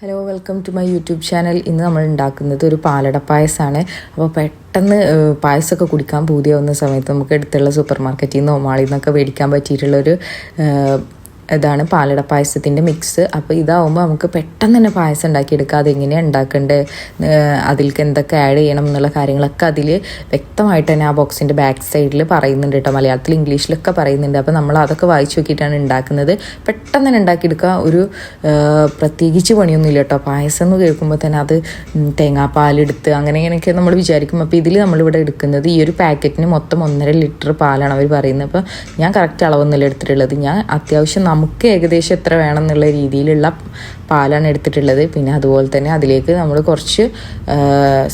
Hello, welcome to my YouTube channel. ഇന്ന് നമ്മൾ ഉണ്ടാക്കുന്നത് ഒരു പാലട പായസമാണ്. അപ്പോൾ പെട്ടെന്ന് പായസമൊക്കെ കുടിക്കാൻ പൂതിയാവുന്ന സമയത്ത് നമുക്ക് അടുത്തുള്ള സൂപ്പർ മാർക്കറ്റിൽ നിന്നോ മാളിൽ നിന്നൊക്കെ മേടിക്കാൻ പറ്റിയിട്ടുള്ളൊരു ഇതാണ് പാലട പായസത്തിൻ്റെ മിക്സ്. അപ്പോൾ ഇതാവുമ്പോൾ നമുക്ക് പെട്ടെന്ന് തന്നെ പായസം ഉണ്ടാക്കിയെടുക്കാം. അതെങ്ങനെയാണ് ഉണ്ടാക്കേണ്ടത്, അതിലേക്ക് എന്തൊക്കെ ആഡ് ചെയ്യണം എന്നുള്ള കാര്യങ്ങളൊക്കെ അതിൽ വ്യക്തമായിട്ട് തന്നെ ആ ബോക്സിൻ്റെ ബാക്ക് സൈഡിൽ പറയുന്നുണ്ട് കേട്ടോ. മലയാളത്തിൽ ഇംഗ്ലീഷിലൊക്കെ പറയുന്നുണ്ട്. അപ്പോൾ നമ്മൾ അതൊക്കെ വായിച്ചു നോക്കിയിട്ടാണ് ഉണ്ടാക്കുന്നത്. പെട്ടെന്ന് തന്നെ ഉണ്ടാക്കിയെടുക്കുക. ഒരു പ്രത്യേകിച്ച് പണിയൊന്നുമില്ല കേട്ടോ. പായസം എന്ന് കേൾക്കുമ്പോൾ തന്നെ അത് തേങ്ങാപ്പാലെടുത്ത് അങ്ങനെ ഇങ്ങനെയൊക്കെ നമ്മൾ വിചാരിക്കും. അപ്പോൾ ഇതിൽ നമ്മളിവിടെ എടുക്കുന്നത് ഈ ഒരു പാക്കറ്റിന് മൊത്തം 1.5 ലിറ്റർ പാലാണ് അവർ പറയുന്നത്. അപ്പോൾ ഞാൻ കറക്റ്റ് അളവൊന്നുമല്ല എടുത്തിട്ടുള്ളത്. ഞാൻ അത്യാവശ്യം നമുക്ക് ഏകദേശം എത്ര വേണം എന്നുള്ള രീതിയിലുള്ള പാലാണ് എടുത്തിട്ടുള്ളത്. പിന്നെ അതുപോലെ തന്നെ അതിലേക്ക് നമ്മൾ കുറച്ച്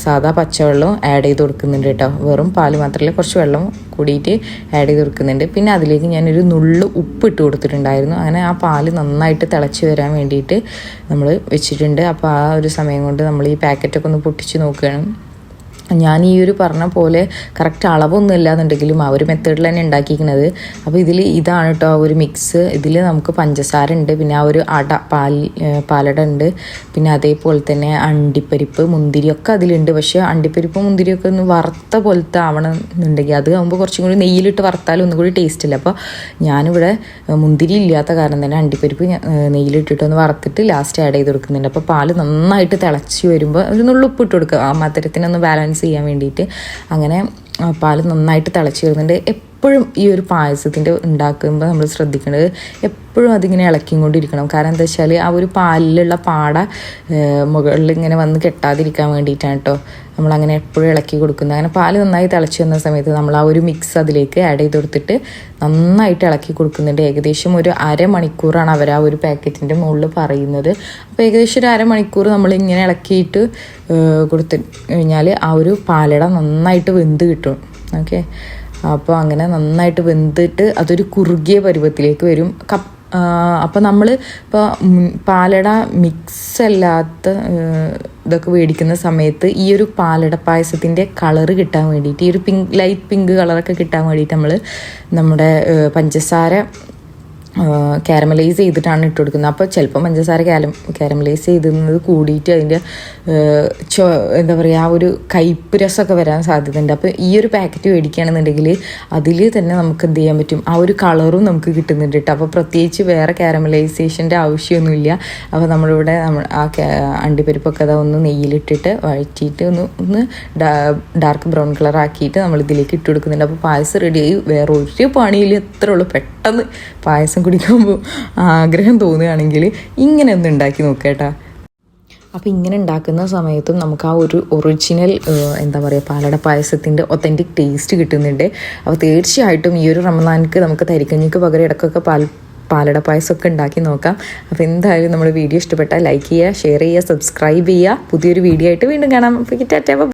സാധാ പച്ചവെള്ളം ആഡ് ചെയ്ത് കൊടുക്കുന്നുണ്ട് കേട്ടോ. വെറും പാല് മാത്രമല്ല, കുറച്ച് വെള്ളം കൂടിയിട്ട് ആഡ് ചെയ്ത് കൊടുക്കുന്നുണ്ട്. പിന്നെ അതിലേക്ക് ഞാനൊരു നുള്ളു ഉപ്പ് ഇട്ട് കൊടുത്തിട്ടുണ്ടായിരുന്നു. അങ്ങനെ ആ പാല് നന്നായിട്ട് തിളച്ച് വരാൻ വേണ്ടിയിട്ട് നമ്മൾ വെച്ചിട്ടുണ്ട്. അപ്പോൾ ആ ഒരു സമയം കൊണ്ട് നമ്മൾ ഈ പാക്കറ്റൊക്കെ ഒന്ന് പൊട്ടിച്ച് നോക്കുകയാണ്. ഞാൻ ഈ ഒരു പറഞ്ഞ പോലെ കറക്റ്റ് അളവൊന്നും ഇല്ലാന്നുണ്ടെങ്കിലും ആ ഒരു മെത്തേഡിൽ തന്നെ ഉണ്ടാക്കിയിരിക്കുന്നത്. അപ്പോൾ ഇതാണ് കേട്ടോ ആ ഒരു മിക്സ്. ഇതിൽ നമുക്ക് പഞ്ചസാര ഉണ്ട്, പിന്നെ ആ ഒരു പാലട ഉണ്ട്, പിന്നെ അതേപോലെ തന്നെ അണ്ടിപ്പരിപ്പ് മുന്തിരിയൊക്കെ അതിലുണ്ട്. പക്ഷേ അണ്ടിപ്പരിപ്പ് മുന്തിരിയൊക്കെ ഒന്ന് വറുത്ത പോലത്തെ ആവണം എന്നുണ്ടെങ്കിൽ അത് ആകുമ്പോൾ കുറച്ചും കൂടി നെയ്യിലിട്ട് വറുത്താലും ഒന്നും കൂടി ടേസ്റ്റ് ഇല്ല. അപ്പോൾ ഞാനിവിടെ മുന്തിരി ഇല്ലാത്ത കാരണം തന്നെ അണ്ടിപ്പരിപ്പ് നെയ്യിലിട്ടിട്ടൊന്ന് വറുത്തിട്ട് ലാസ്റ്റ് ആഡ് ചെയ്ത് കൊടുക്കുന്നുണ്ട്. അപ്പോൾ പാല് നന്നായിട്ട് തിളച്ച് വരുമ്പോൾ ഒരു നുള്ളുപ്പ് ഇട്ട് കൊടുക്കുക, ആ മധുരത്തിനൊന്ന് ബാലൻസ് ചെയ്യാൻ വേണ്ടിയിട്ട്. അങ്ങനെ പാല് നന്നായിട്ട് തിളച്ച് വരുന്നുണ്ട്. എപ്പോഴും ഈ ഒരു പായസത്തിൻ്റെ ഉണ്ടാക്കുമ്പോൾ നമ്മൾ ശ്രദ്ധിക്കേണ്ടത് എപ്പോഴും അതിങ്ങനെ ഇളക്കിക്കൊണ്ടിരിക്കണം. കാരണം എന്താ വെച്ചാൽ ആ ഒരു പാലിലുള്ള പാട മുകളിൽ ഇങ്ങനെ വന്ന് കെട്ടാതിരിക്കാൻ വേണ്ടിയിട്ടാണ് കേട്ടോ നമ്മളങ്ങനെ എപ്പോഴും ഇളക്കി കൊടുക്കുന്നത്. അങ്ങനെ പാല് നന്നായി തിളച്ച് വന്ന സമയത്ത് നമ്മൾ ആ ഒരു മിക്സ് അതിലേക്ക് ആഡ് ചെയ്ത് കൊടുത്തിട്ട് നന്നായിട്ട് ഇളക്കി കൊടുക്കുന്നുണ്ട്. ഏകദേശം ഒരു അരമണിക്കൂറാണ് അവർ ആ ഒരു പാക്കറ്റിൻ്റെ മുകളിൽ പറയുന്നത്. അപ്പോൾ ഏകദേശം ഒരു അരമണിക്കൂർ നമ്മളിങ്ങനെ ഇളക്കിയിട്ട് കൊടുത്ത് കഴിഞ്ഞാൽ ആ ഒരു പാലട നന്നായിട്ട് വെന്ത് കിട്ടും. ഓക്കെ, അപ്പോൾ അങ്ങനെ നന്നായിട്ട് വെന്തിട്ട് അതൊരു കുറുകിയ പരുവത്തിലേക്ക് വരും. അപ്പോൾ നമ്മൾ ഇപ്പോൾ പാലട മിക്സ് അല്ലാത്ത ഇതൊക്കെ മേടിക്കുന്ന സമയത്ത് ഈ ഒരു പാലട പായസത്തിൻ്റെ കളറ് കിട്ടാൻ വേണ്ടിയിട്ട്, ഈ ഒരു ലൈറ്റ് പിങ്ക് കളറൊക്കെ കിട്ടാൻ വേണ്ടിയിട്ട് നമ്മൾ നമ്മുടെ പഞ്ചസാര കാരമലൈസ് ചെയ്തിട്ടാണ് ഇട്ട് കൊടുക്കുന്നത്. അപ്പോൾ ചിലപ്പോൾ പഞ്ചസാര കാരമലൈസ് ചെയ്തിരുന്നത് കൂടിയിട്ട് അതിൻ്റെ എന്താ പറയുക ആ ഒരു കയ്പ്പ് രസമൊക്കെ വരാൻ സാധ്യതയുണ്ട്. അപ്പോൾ ഈ ഒരു പാക്കറ്റ് മേടിക്കുകയാണെന്നുണ്ടെങ്കിൽ അതിൽ തന്നെ നമുക്ക് എന്ത് ചെയ്യാൻ പറ്റും, ആ ഒരു കളറും നമുക്ക് കിട്ടുന്നുണ്ട് കേട്ടോ. അപ്പോൾ പ്രത്യേകിച്ച് വേറെ കാരമലൈസേഷൻ്റെ ആവശ്യമൊന്നുമില്ല. അപ്പോൾ നമ്മളിവിടെ ആ അണ്ടിപ്പരിപ്പൊക്കെ അതാ ഒന്ന് നെയ്യിലിട്ടിട്ട് വഴറ്റിയിട്ട് ഒന്ന് ഡാർക്ക് ബ്രൗൺ കളർ ആക്കിയിട്ട് നമ്മൾ ഇതിലേക്ക് ഇട്ട് കൊടുക്കുന്നുണ്ട്. അപ്പോൾ പായസം റെഡിയായി. വേറെ ഒരു പണിയിൽ എത്ര ഉള്ളൂ. പെട്ടെന്ന് പായസം കുടിക്കുമ്പോൾ ആഗ്രഹം തോന്നുകയാണെങ്കിൽ ഇങ്ങനെ ഒന്ന് ഉണ്ടാക്കി നോക്കേട്ടാ. അപ്പോൾ ഇങ്ങനെ ഉണ്ടാക്കുന്ന സമയത്തും നമുക്ക് ആ ഒരു ഒറിജിനൽ എന്താ പറയുക പാലട പായസത്തിൻ്റെ ഒത്തൻറ്റിക് ടേസ്റ്റ് കിട്ടുന്നുണ്ട്. അപ്പോൾ തീർച്ചയായിട്ടും ഈ ഒരു റമദാനിക്ക് നമുക്ക് തരിക്കഞ്ഞിക്ക് പകരം ഇടയ്ക്കൊക്കെ പാലട പായസമൊക്കെ ഉണ്ടാക്കി നോക്കാം. അപ്പോൾ എന്തായാലും നമ്മുടെ വീഡിയോ ഇഷ്ടപ്പെട്ടാൽ ലൈക്ക് ചെയ്യുക, ഷെയർ ചെയ്യുക, സബ്സ്ക്രൈബ് ചെയ്യുക. പുതിയൊരു വീഡിയോ ആയിട്ട് വീണ്ടും കാണാം. അപ്പോൾ